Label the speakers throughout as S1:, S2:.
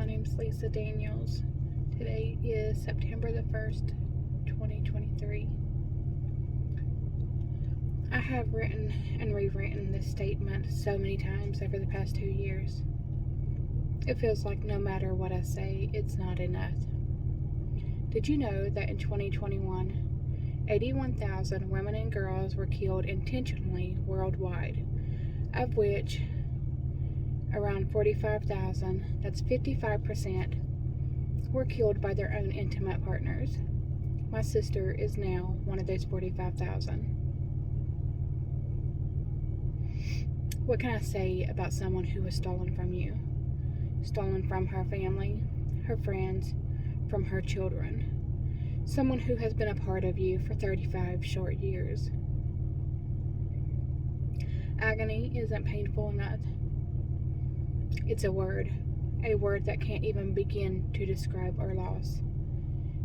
S1: My name's Lisa Daniels. Today is September the 1st, 2023. I have written and rewritten this statement so many times over the past 2 years. It feels like no matter what I say, it's not enough. Did you know that in 2021, 81,000 women and girls were killed intentionally worldwide, of which around 45,000, that's 55%, were killed by their own intimate partners. My sister is now one of those 45,000. What can I say about someone who was stolen from you? Stolen from her family, her friends, from her children. Someone who has been a part of you for 35 short years. Agony isn't painful enough. It's a word that can't even begin to describe our loss.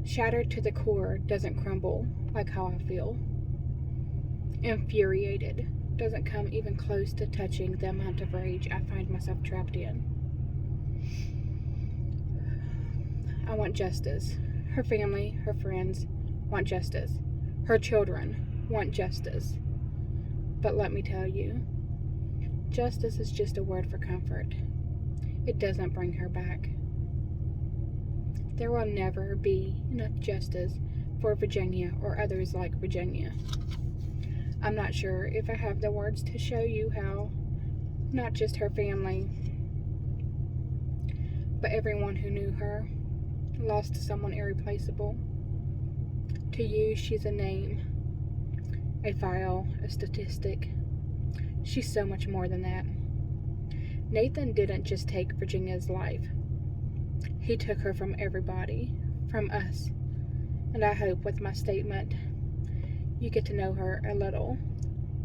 S1: Shattered to the core doesn't crumble like how I feel. Infuriated doesn't come even close to touching the amount of rage I find myself trapped in. I want justice. Her family, her friends want justice. Her children want justice. But let me tell you, justice is just a word for comfort. It doesn't bring her back. There will never be enough justice for Virginia or others like Virginia. I'm not sure if I have the words to show you how not just her family, but everyone who knew her lost someone irreplaceable. To you, she's a name, a file, a statistic. She's so much more than that. Nathan didn't just take Virginia's life. He took her from everybody, from us. And I hope with my statement, you get to know her a little.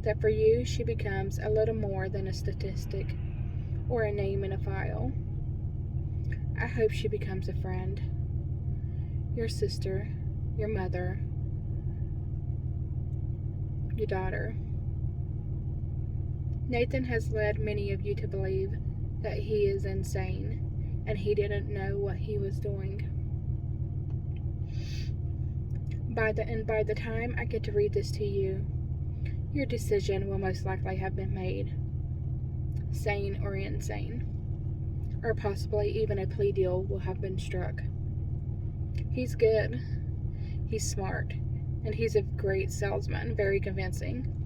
S1: That for you, she becomes a little more than a statistic or a name in a file. I hope she becomes a friend. Your sister, your mother, your daughter. Nathan has led many of you to believe that he is insane and he didn't know what he was doing. By the time I get to read this to you, your decision will most likely have been made. Sane or insane. Or possibly even a plea deal will have been struck. He's good. He's smart. And he's a great salesman, very convincing.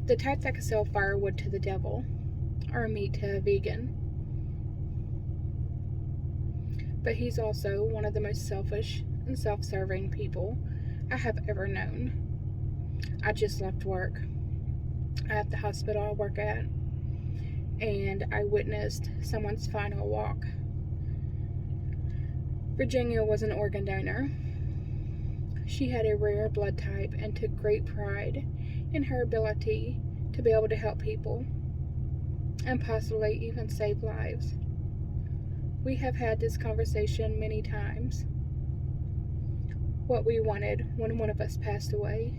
S1: The type that could sell firewood to the devil, or meat to a vegan. But he's also one of the most selfish and self-serving people I have ever known. I just left work at the hospital I work at, and I witnessed someone's final walk. Virginia was an organ donor. She had a rare blood type and took great pride in her ability to be able to help people and possibly even save lives. We have had this conversation many times. What we wanted when one of us passed away.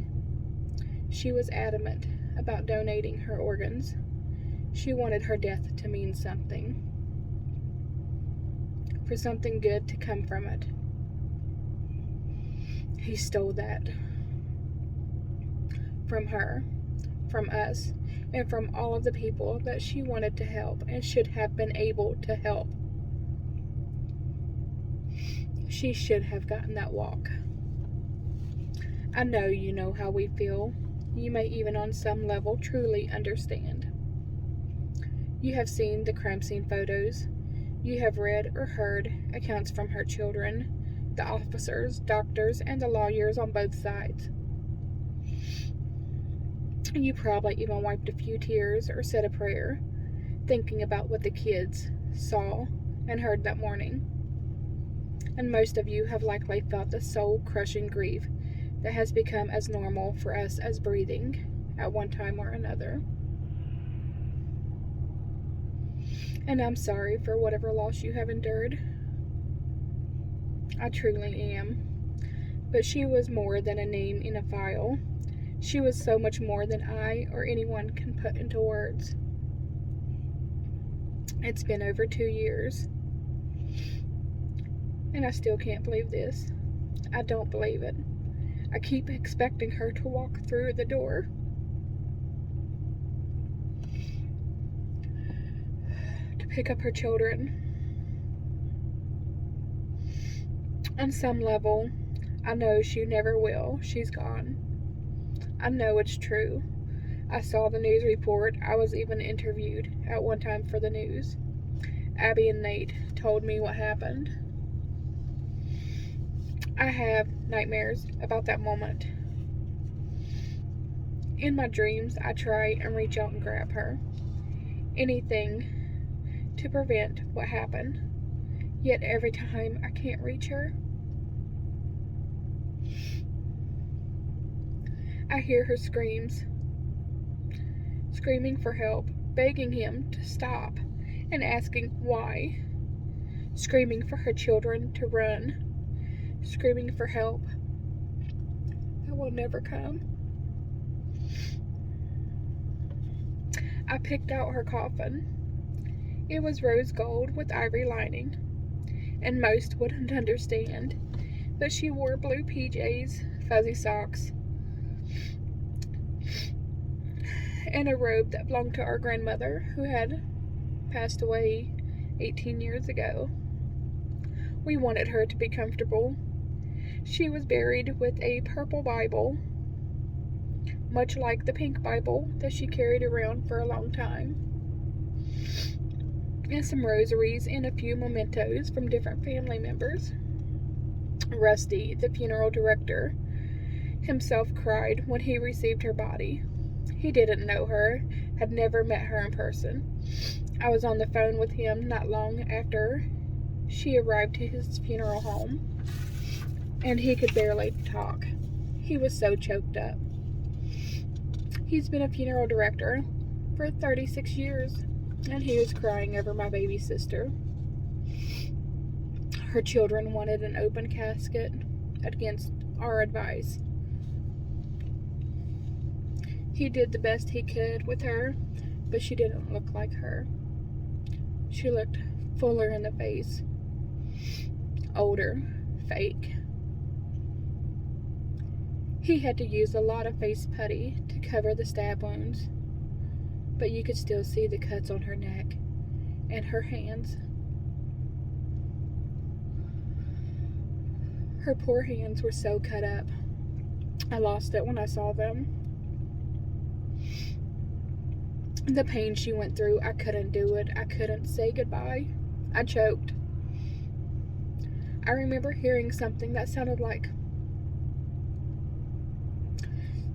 S1: She was adamant about donating her organs. She wanted her death to mean something. For something good to come from it. He stole that from her, from us, and from all of the people that she wanted to help and should have been able to help. She should have gotten that walk. I know you know how we feel. You may even on some level truly understand. You have seen the crime scene photos. You have read or heard accounts from her children, the officers, doctors, and the lawyers on both sides. You probably even wiped a few tears or said a prayer, thinking about what the kids saw and heard that morning. And most of you have likely felt the soul-crushing grief that has become as normal for us as breathing at one time or another. And I'm sorry for whatever loss you have endured. I truly am. But she was more than a name in a file. She was so much more than I or anyone can put into words. It's been over 2 years. And I still can't believe this. I don't believe it. I keep expecting her to walk through the door. To pick up her children. On some level, I know she never will. She's gone. I know it's true. I saw the news report. I was even interviewed at one time for the news. Abby and Nate told me what happened. I have nightmares about that moment. In my dreams, I try and reach out and grab her. Anything to prevent what happened. Yet every time I can't reach her. I hear her screams. Screaming for help, begging him to stop, and asking why. Screaming for her children to run. Screaming for help that will never come. I picked out her coffin. It was rose gold with ivory lining, and most wouldn't understand, but she wore blue PJs, fuzzy socks, and a robe that belonged to our grandmother, who had passed away 18 years ago. We wanted her to be comfortable. She was buried with a purple Bible, much like the pink Bible that she carried around for a long time, and some rosaries and a few mementos from different family members. Rusty, the funeral director, himself cried when he received her body. He didn't know her, had never met her in person. I was on the phone with him not long after she arrived to his funeral home, and he could barely talk. He was so choked up. He's been a funeral director for 36 years, and he was crying over my baby sister. Her children wanted an open casket against our advice. He did the best he could with her, but she didn't look like her. She looked fuller in the face, older, fake. He had to use a lot of face putty to cover the stab wounds, but you could still see the cuts on her neck and her hands. Her poor hands were so cut up. I lost it when I saw them. The pain she went through, I couldn't do it. I couldn't say goodbye. I choked. I remember hearing something that sounded like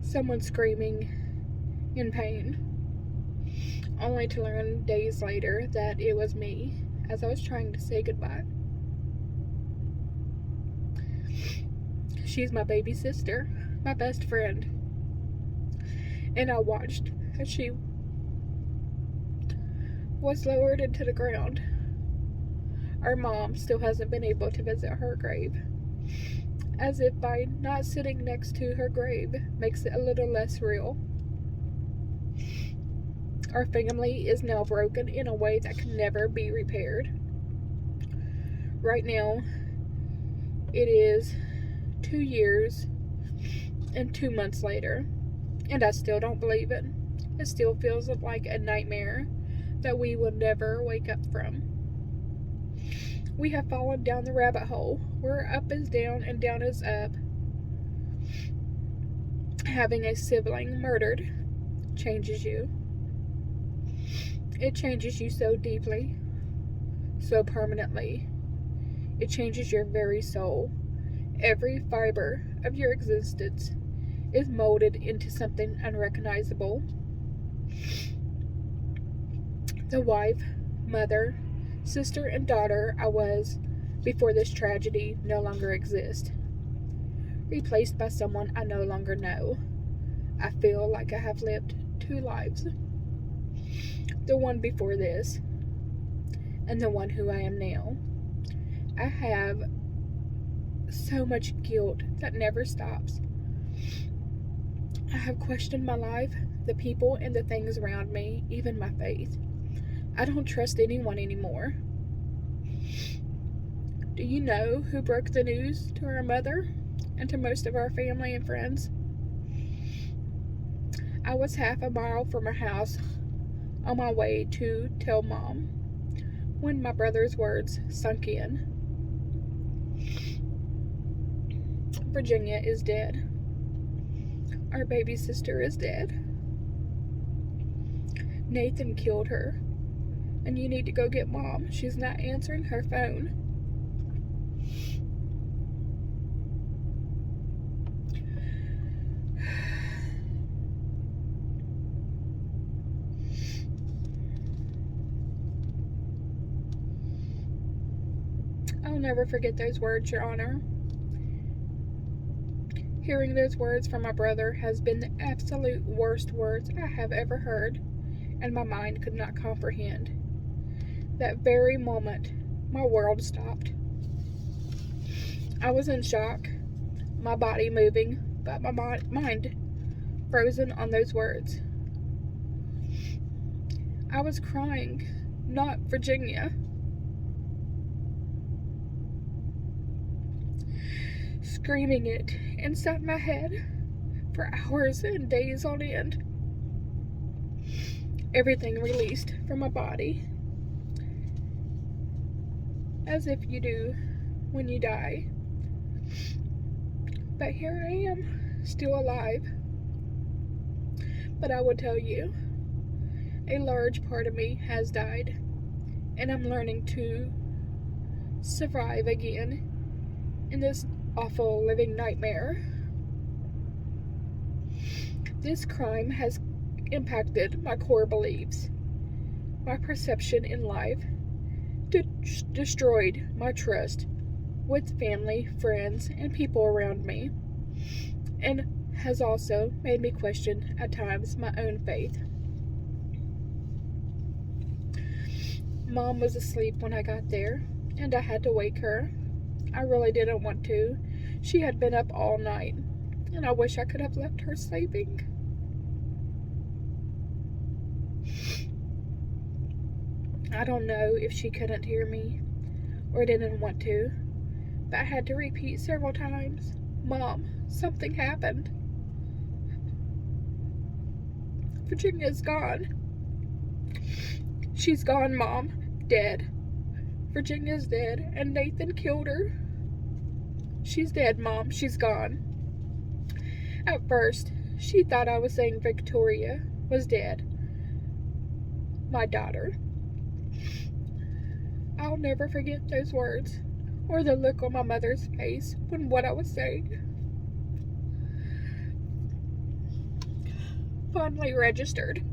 S1: someone screaming in pain, only to learn days later that it was me as I was trying to say goodbye. She's my baby sister, my best friend, and I watched as she was lowered into the ground. Our mom still hasn't been able to visit her grave, as if by not sitting next to her grave makes it a little less real. Our family is now broken in a way that can never be repaired. Right now, it is 2 years and 2 months later, and I still don't believe it. It still feels like a nightmare that we will never wake up from. We have fallen down the rabbit hole where up is down and down is up. Having a sibling murdered changes you. It changes you so deeply, so permanently. It changes your very soul. Every fiber of your existence is molded into something unrecognizable. The wife, mother, sister, and daughter I was before this tragedy no longer exist. Replaced by someone I no longer know. I feel like I have lived 2 lives. The one before this, and the one who I am now. I have so much guilt that never stops. I have questioned my life, the people and the things around me, even my faith. I don't trust anyone anymore. Do you know who broke the news to our mother and to most of our family and friends? I was half a mile from our house on my way to tell Mom when my brother's words sunk in. Virginia is dead. Our baby sister is dead. Nathan killed her. And you need to go get Mom. She's not answering her phone. I'll never forget those words, Your Honor. Hearing those words from my brother has been the absolute worst words I have ever heard, and my mind could not comprehend. That very moment, my world stopped. I was in shock, my body moving, but my mind frozen on those words. I was crying, not Virginia. Screaming it inside my head for hours and days on end. Everything released from my body, as if you do when you die. But here I am, still alive. But I will tell you, a large part of me has died, and I'm learning to survive again in this awful living nightmare. This crime has impacted my core beliefs, my perception in life, destroyed my trust with family, friends, and people around me, and has also made me question at times my own faith. Mom was asleep when I got there, and I had to wake her. I really didn't want to. She had been up all night, and I wish I could have left her sleeping. I don't know if she couldn't hear me or didn't want to, but I had to repeat several times, "Mom, something happened. Virginia's gone. She's gone, Mom. Dead. Virginia's dead, and Nathan killed her. She's dead, Mom. She's gone." At first, she thought I was saying Victoria was dead, my daughter. I'll never forget those words or the look on my mother's face when what I was saying finally registered.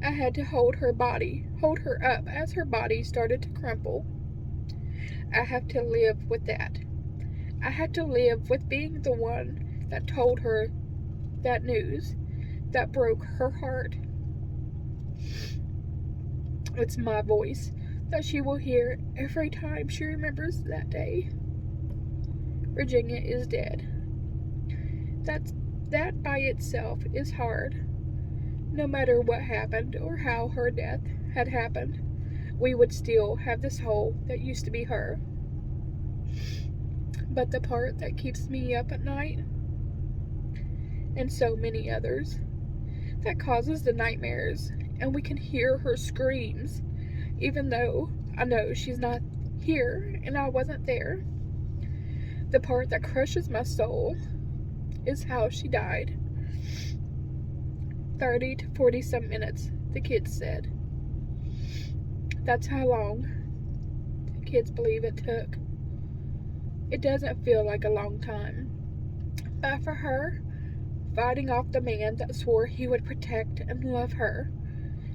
S1: I had to hold her up as her body started to crumple. I have to live with that. I had to live with being the one that told her that news that broke her heart. It's my voice that she will hear every time she remembers that day. Virginia is dead. That by itself is hard. No matter what happened or how her death had happened, we would still have this hole that used to be her. But the part that keeps me up at night, and so many others, that causes the nightmares, and we can hear her screams, even though I know she's not here and I wasn't there. The part that crushes my soul is how she died. 30 to 40 some minutes, the kids said. That's how long the kids believe it took. It doesn't feel like a long time. But for her, fighting off the man that swore he would protect and love her,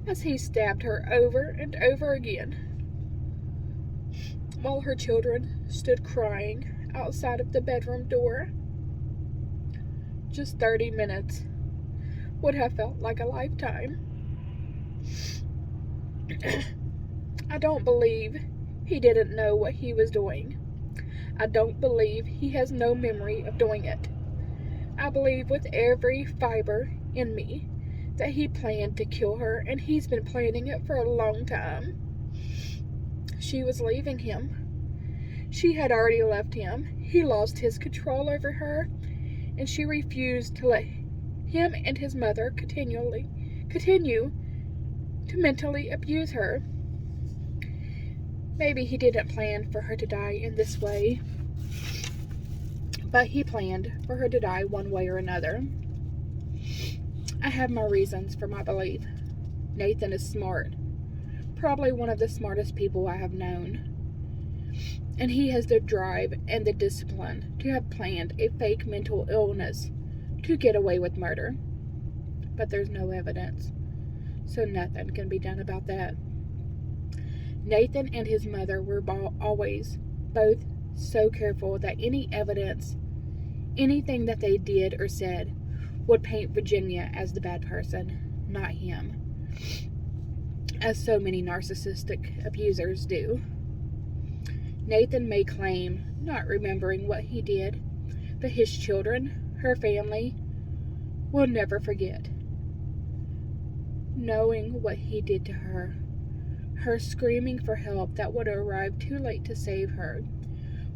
S1: as he stabbed her over and over again, while her children stood crying outside of the bedroom door. Just 30 minutes would have felt like a lifetime. I don't believe he didn't know what he was doing. I don't believe he has no memory of doing it. I believe with every fiber in me that he planned to kill her, and he's been planning it for a long time. She was leaving him. She had already left him. He lost his control over her, and she refused to let him and his mother continue to mentally abuse her. Maybe he didn't plan for her to die in this way, but he planned for her to die one way or another. I have my reasons for my belief. Nathan is smart, probably one of the smartest people I have known. And he has the drive and the discipline to have planned a fake mental illness to get away with murder. But there's no evidence, so nothing can be done about that. Nathan and his mother were always both so careful that any evidence, anything that they did or said, would paint Virginia as the bad person, not him, as so many narcissistic abusers do. Nathan may claim not remembering what he did, but his children, her family, will never forget. Knowing what he did to her screaming for help that would arrive too late to save her,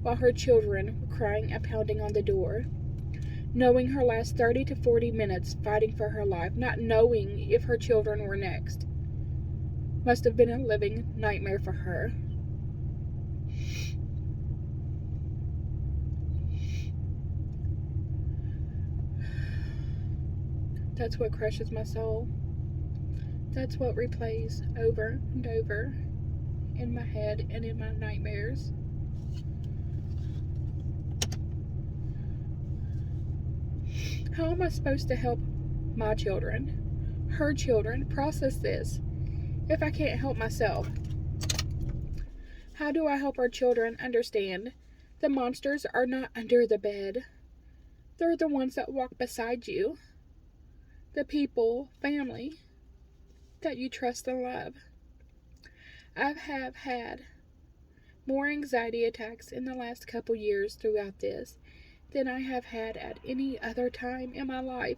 S1: while her children were crying and pounding on the door. Knowing her last 30 to 40 minutes fighting for her life, not knowing if her children were next, must have been a living nightmare for her. That's what crushes my soul. That's what replays over and over in my head and in my nightmares. How am I supposed to help my children, her children, process this if I can't help myself? How do I help our children understand the monsters are not under the bed? They're the ones that walk beside you. The people, family, that you trust and love. I have had more anxiety attacks in the last couple years throughout this than I have had at any other time in my life.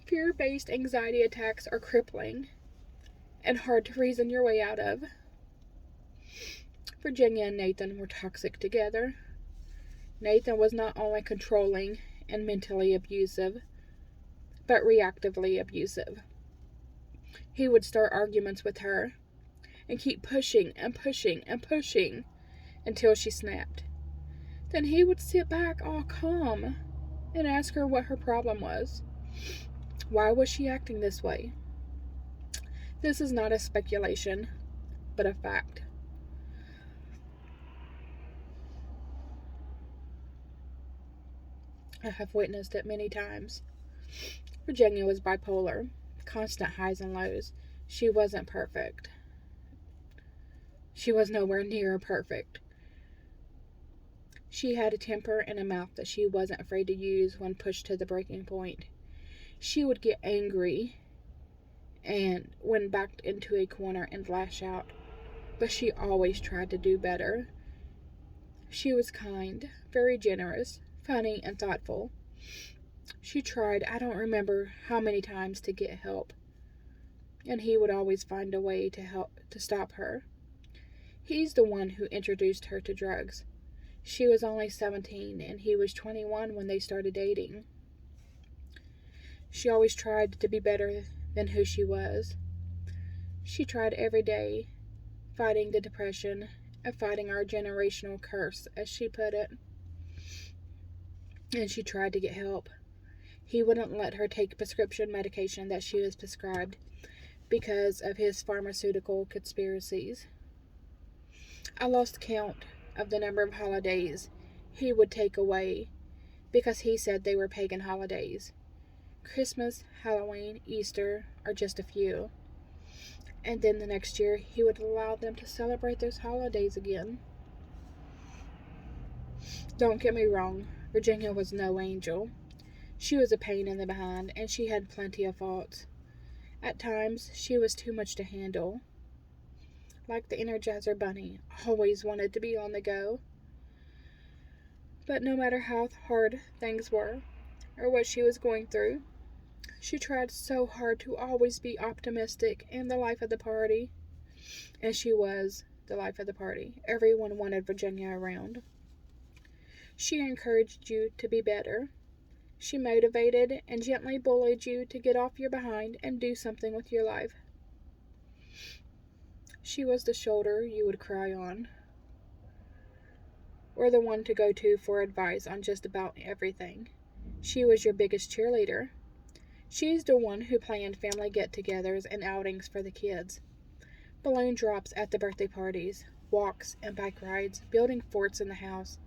S1: Fear-based anxiety attacks are crippling and hard to reason your way out of. Virginia and Nathan were toxic together. Nathan was not only controlling and mentally abusive, but reactively abusive. He would start arguments with her and keep pushing and pushing and pushing until she snapped. Then he would sit back all calm and ask her what her problem was. Why was she acting this way? This is not a speculation, but a fact. I have witnessed it many times. Virginia was bipolar, constant highs and lows. She wasn't perfect. She was nowhere near perfect. She had a temper and a mouth that she wasn't afraid to use when pushed to the breaking point. She would get angry and when backed into a corner and lash out, but she always tried to do better. She was kind, very generous, funny, and thoughtful. She tried, I don't remember how many times, to get help, and he would always find a way to stop her. He's the one who introduced her to drugs. She was only 17 and he was 21 when they started dating. She always tried to be better than who she was. She tried every day, fighting the depression and fighting our generational curse, as she put it. And she tried to get help. He wouldn't let her take prescription medication that she was prescribed because of his pharmaceutical conspiracies. I lost count of the number of holidays he would take away because he said they were pagan holidays. Christmas, Halloween, Easter are just a few. And then the next year he would allow them to celebrate those holidays again. Don't get me wrong, Virginia was no angel. She was a pain in the behind, and she had plenty of faults. At times, she was too much to handle. Like the Energizer Bunny, always wanted to be on the go. But no matter how hard things were, or what she was going through, She tried so hard to always be optimistic and the life of the party. And she was the life of the party. Everyone wanted Virginia around. She encouraged you to be better. She motivated and gently bullied you to get off your behind and do something with your life. She was the shoulder you would cry on, or the one to go to for advice on just about everything. She was your biggest cheerleader. She's the one who planned family get-togethers and outings for the kids. Balloon drops at the birthday parties, walks and bike rides, building forts in the house,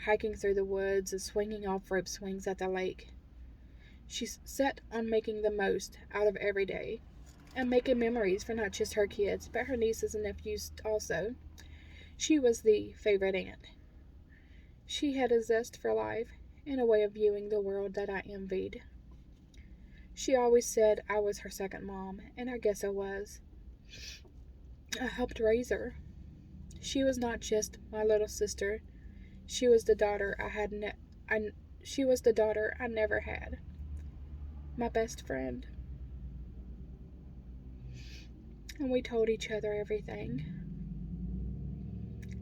S1: hiking through the woods and swinging off rope swings at the lake. She's set on making the most out of every day and making memories for not just her kids, but her nieces and nephews also. She was the favorite aunt. She had a zest for life and a way of viewing the world that I envied. She always said I was her second mom, and I guess I was. I helped raise her. She was not just my little sister. She was the daughter she was the daughter I never had. My best friend. And we told each other everything,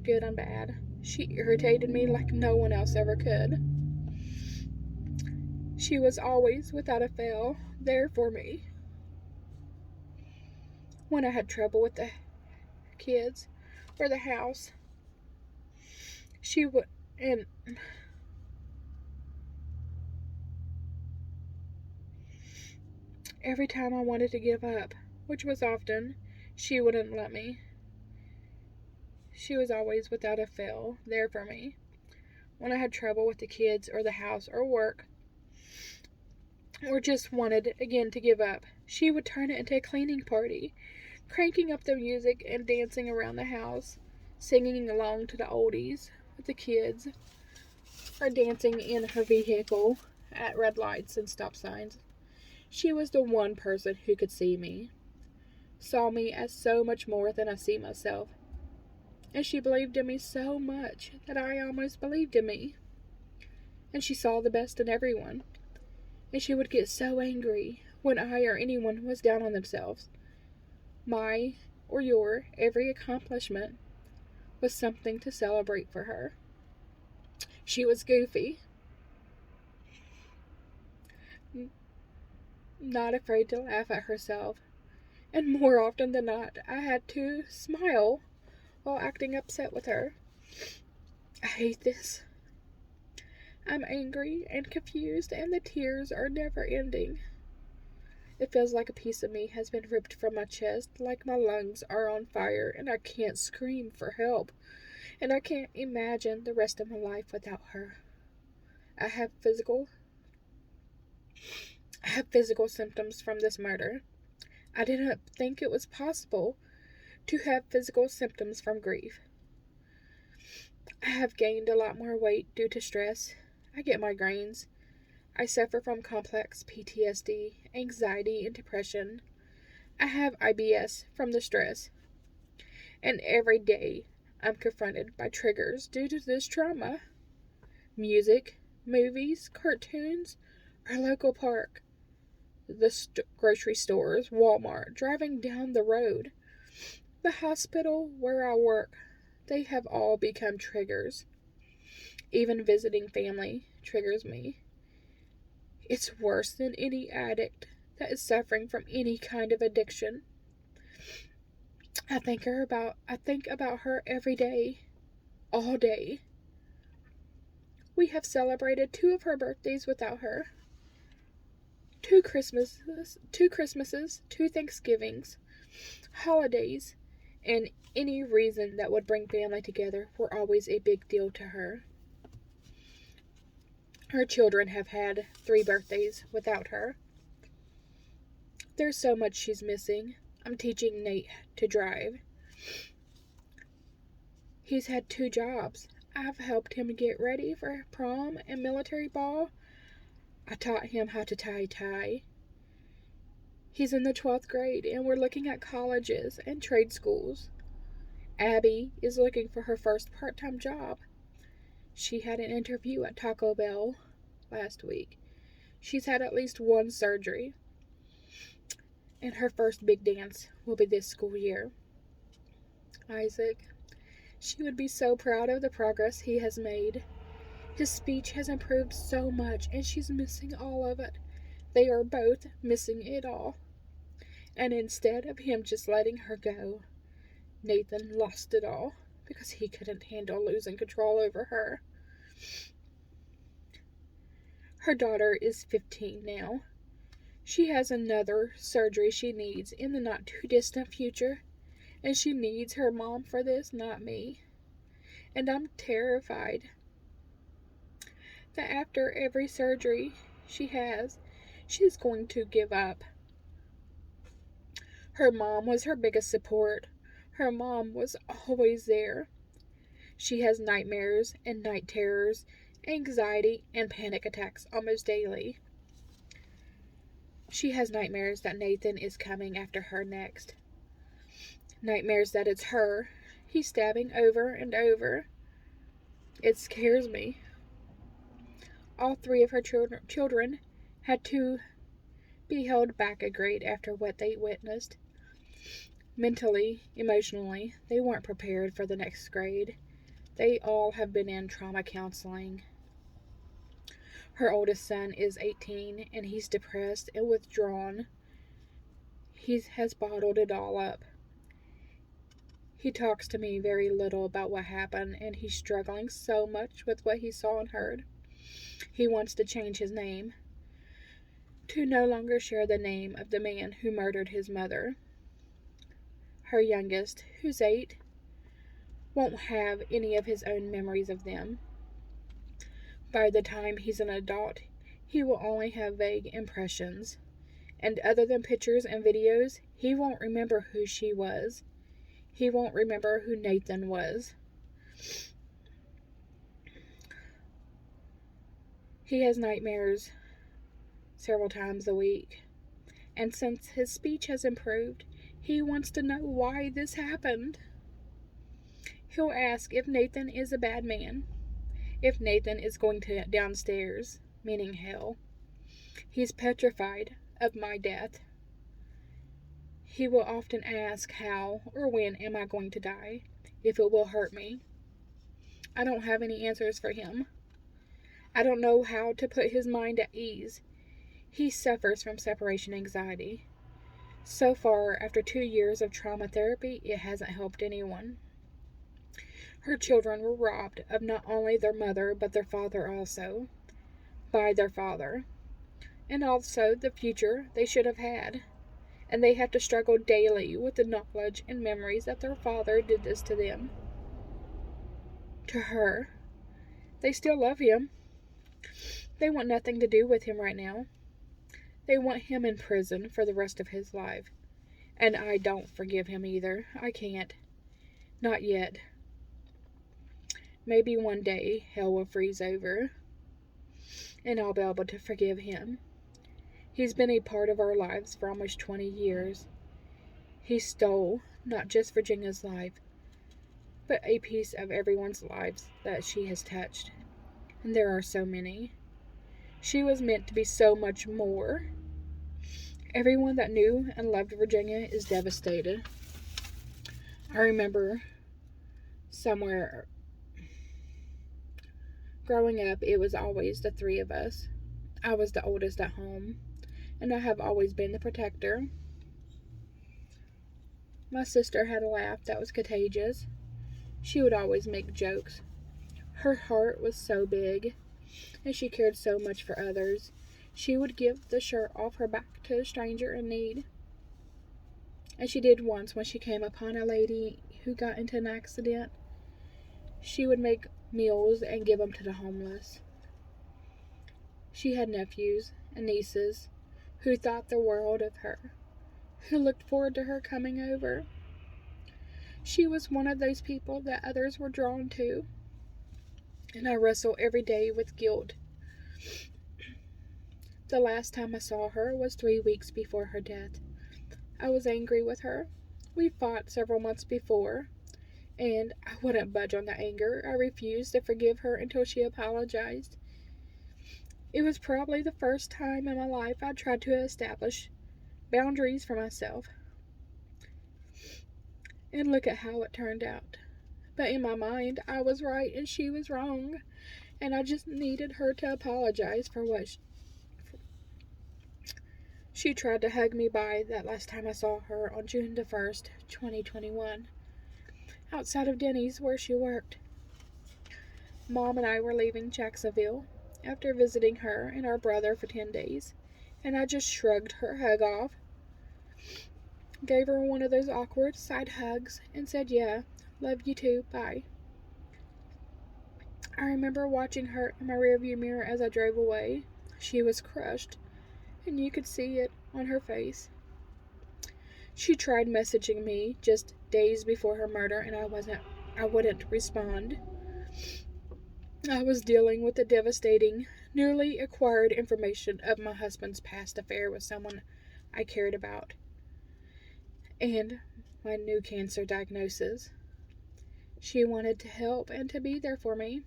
S1: good and bad. She irritated me like no one else ever could. She was always, without a fail, there for me. When I had trouble with the kids or the house, she would, and every time I wanted to give up, which was often, she wouldn't let me. She was always, without a fail, there for me. When I had trouble with the kids or the house or work, or just wanted again to give up, she would turn it into a cleaning party, cranking up the music and dancing around the house, singing along to the oldies with the kids, or dancing in her vehicle at red lights and stop signs. She was the one person who could see me, saw me as so much more than I see myself, and she believed in me so much that I almost believed in me. And she saw the best in everyone, and she would get so angry when I or anyone was down on themselves. My or your every accomplishment was something to celebrate for her. She was goofy, not afraid to laugh at herself, and more often than not, I had to smile while acting upset with her. I hate this. I'm angry and confused, and the tears are never ending. It feels like a piece of me has been ripped from my chest, like my lungs are on fire, and I can't scream for help, and I can't imagine the rest of my life without her. I have physical symptoms from this murder. I didn't think it was possible to have physical symptoms from grief. I have gained a lot more weight due to stress. I get migraines. I suffer from complex PTSD, anxiety, and depression. I have IBS from the stress. And every day I'm confronted by triggers due to this trauma. Music, movies, cartoons, our local park, the grocery stores, Walmart, driving down the road, the hospital where I work. They have all become triggers. Even visiting family triggers me. It's worse than any addict that is suffering from any kind of addiction. I think about her every day, all day. We have celebrated 2 of her birthdays without her. 2 Christmases, 2 Thanksgivings, holidays, and any reason that would bring family together were always a big deal to her. Her children have had 3 birthdays without her. There's so much she's missing. I'm teaching Nate to drive. He's had 2 jobs. I've helped him get ready for prom and military ball. I taught him how to tie a tie. He's in the 12th grade, and we're looking at colleges and trade schools. Abby is looking for her first part-time job. She had an interview at Taco Bell last week. She's had at least one surgery, and her first big dance will be this school year. Isaac, she would be so proud of the progress he has made. His speech has improved so much, and she's missing all of it. They are both missing it all. And instead of him just letting her go, Nathan lost it all because he couldn't handle losing control over her. Her daughter is 15 now. She has another surgery she needs in the not too distant future, and she needs her mom for this, not me. And I'm terrified that after every surgery she has, she's going to give up. Her mom was her biggest support. Her mom was always there. She has nightmares and night terrors, anxiety, and panic attacks almost daily. She has nightmares that Nathan is coming after her next. Nightmares that it's her he's stabbing over and over. It scares me. All three of her children had to be held back a grade after what they witnessed. Mentally, emotionally, they weren't prepared for the next grade. They all have been in trauma counseling. Her oldest son is 18, and he's depressed and withdrawn. He has bottled it all up. He talks to me very little about what happened, and he's struggling so much with what he saw and heard. He wants to change his name to no longer share the name of the man who murdered his mother. Her youngest, who's 8, won't have any of his own memories of them. By the time he's an adult, he will only have vague impressions, and other than pictures and videos, he won't remember who she was. He won't remember who Nathan was. He has nightmares several times a week, and since his speech has improved, he wants to know why this happened. He'll ask if Nathan is a bad man, if Nathan is going to downstairs, meaning hell. He's petrified of my death. He will often ask how or when am I going to die, if it will hurt me. I don't have any answers for him. I don't know how to put his mind at ease. He suffers from separation anxiety. So far, after 2 years of trauma therapy, it hasn't helped anyone. Her children were robbed of not only their mother, but their father also, by their father, and also the future they should have had. And they have to struggle daily with the knowledge and memories that their father did this to them. To her, they still love him. They want nothing to do with him right now. They want him in prison for the rest of his life. And I don't forgive him either. I can't. Not yet. Maybe one day hell will freeze over, and I'll be able to forgive him. He's been a part of our lives for almost 20 years. He stole not just Virginia's life, but a piece of everyone's lives that she has touched. And there are so many. She was meant to be so much more. Everyone that knew and loved Virginia is devastated. I remember somewhere growing up, it was always the 3 of us. I was the oldest at home, and I have always been the protector. My sister had a laugh that was contagious. She would always make jokes. Her heart was so big, and she cared so much for others. She would give the shirt off her back to a stranger in need. And she did once when she came upon a lady who got into an accident. She would make meals and give them to the homeless. She had nephews and nieces who thought the world of her, who looked forward to her coming over. She was one of those people that others were drawn to, and I wrestle every day with guilt. The last time I saw her was 3 weeks before her death. I was angry with her. We fought several months before, and I wouldn't budge on the anger. I refused to forgive her until she apologized. It was probably the first time in my life I tried to establish boundaries for myself. And look at how it turned out. But in my mind, I was right and she was wrong. And I just needed her to apologize for what she tried to hug me by that last time I saw her on June the 1st, 2021, outside of Denny's where she worked. Mom and I were leaving Jacksonville after visiting her and our brother for 10 days, and I just shrugged her hug off, gave her one of those awkward side hugs, and said, "Yeah, love you too, bye." I remember watching her in my rearview mirror as I drove away. She was crushed, and you could see it on her face. She tried messaging me just days before her murder, and I wouldn't respond. I was dealing with the devastating, newly acquired information of my husband's past affair with someone I cared about, and my new cancer diagnosis. She wanted to help and to be there for me,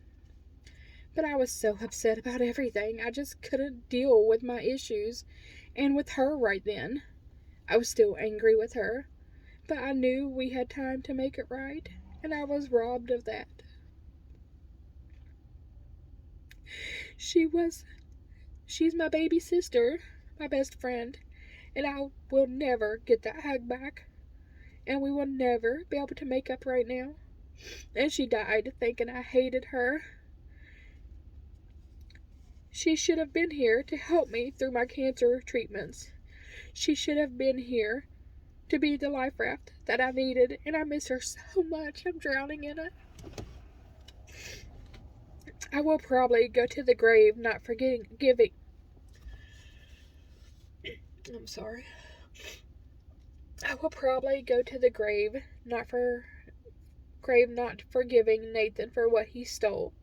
S1: but I was so upset about everything. I just couldn't deal with my issues and with her right then. I was still angry with her, but I knew we had time to make it right, and I was robbed of that. She's my baby sister, my best friend, and I will never get that hug back, and we will never be able to make up right now. And she died thinking I hated her. She should have been here to help me through my cancer treatments. She should have been here to be the life raft that I needed, and I miss her so much. I'm drowning in it. I will probably go to the grave not forgiving. I'm sorry. I will probably go to the grave not forgiving Nathan for what he stole.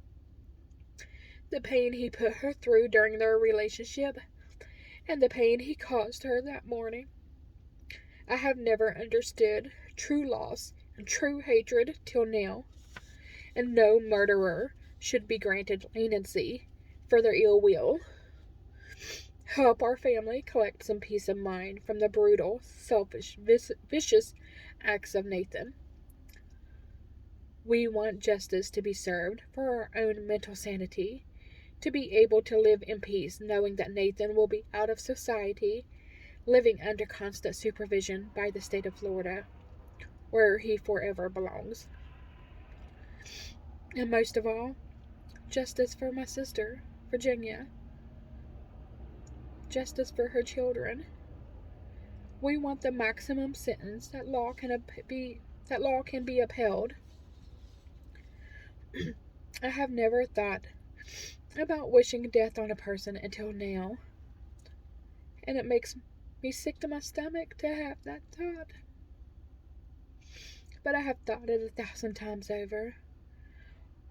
S1: The pain he put her through during their relationship, and the pain he caused her that morning. I have never understood true loss and true hatred till now, and no murderer should be granted leniency for their ill will. Help our family collect some peace of mind from the brutal, selfish, vicious acts of Nathan. We want justice to be served for our own mental sanity, to be able to live in peace knowing that Nathan will be out of society, living under constant supervision by the state of Florida, where he forever belongs. And most of all, justice for my sister, Virginia. Justice for her children. We want the maximum sentence that law can be upheld. I have never thought about wishing death on a person until now, and it makes me sick to my stomach to have that thought. But I have thought it 1,000 times over.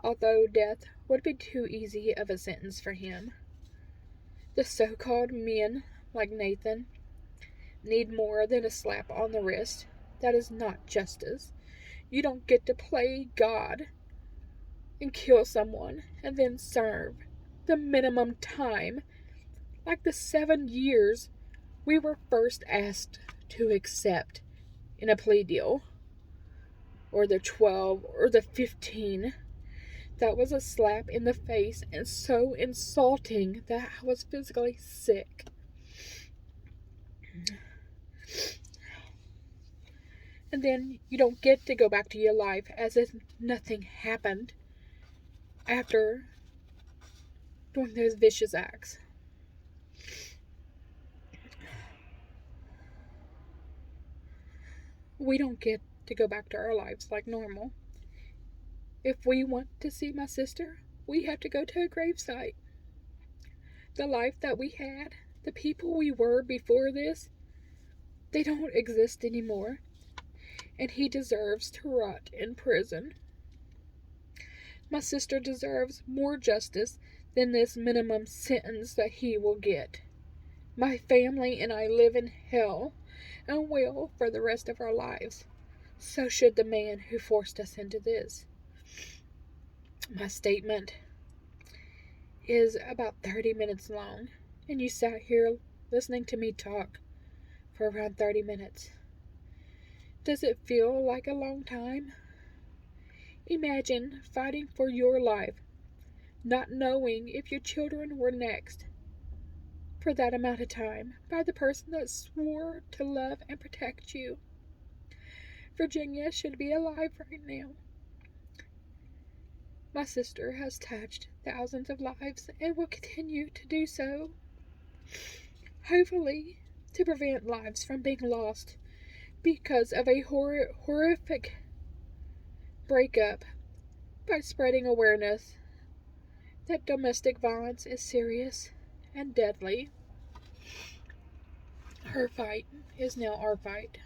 S1: Although death would be too easy of a sentence for him, the so-called men like Nathan need more than a slap on the wrist. That is not justice. You don't get to play God and kill someone and then serve the minimum time like the 7 years we were first asked to accept in a plea deal, or the 12 or the 15. That was a slap in the face and so insulting that I was physically sick. And then you don't get to go back to your life as if nothing happened after doing those vicious acts. We don't get to go back to our lives like normal. If we want to see my sister, we have to go to a gravesite. The life that we had, the people we were before this, they don't exist anymore, and he deserves to rot in prison. My sister deserves more justice than this minimum sentence that he will get. My family and I live in hell and will for the rest of our lives. So should the man who forced us into this. My statement is about 30 minutes long, and you sat here listening to me talk for around 30 minutes. Does it feel like a long time? Imagine fighting for your life, not knowing if your children were next, for that amount of time, by the person that swore to love and protect you. Virginia should be alive right now. My sister has touched thousands of lives and will continue to do so, hopefully to prevent lives from being lost because of a horrific breakup, by spreading awareness that domestic violence is serious and deadly. Her fight is now our fight.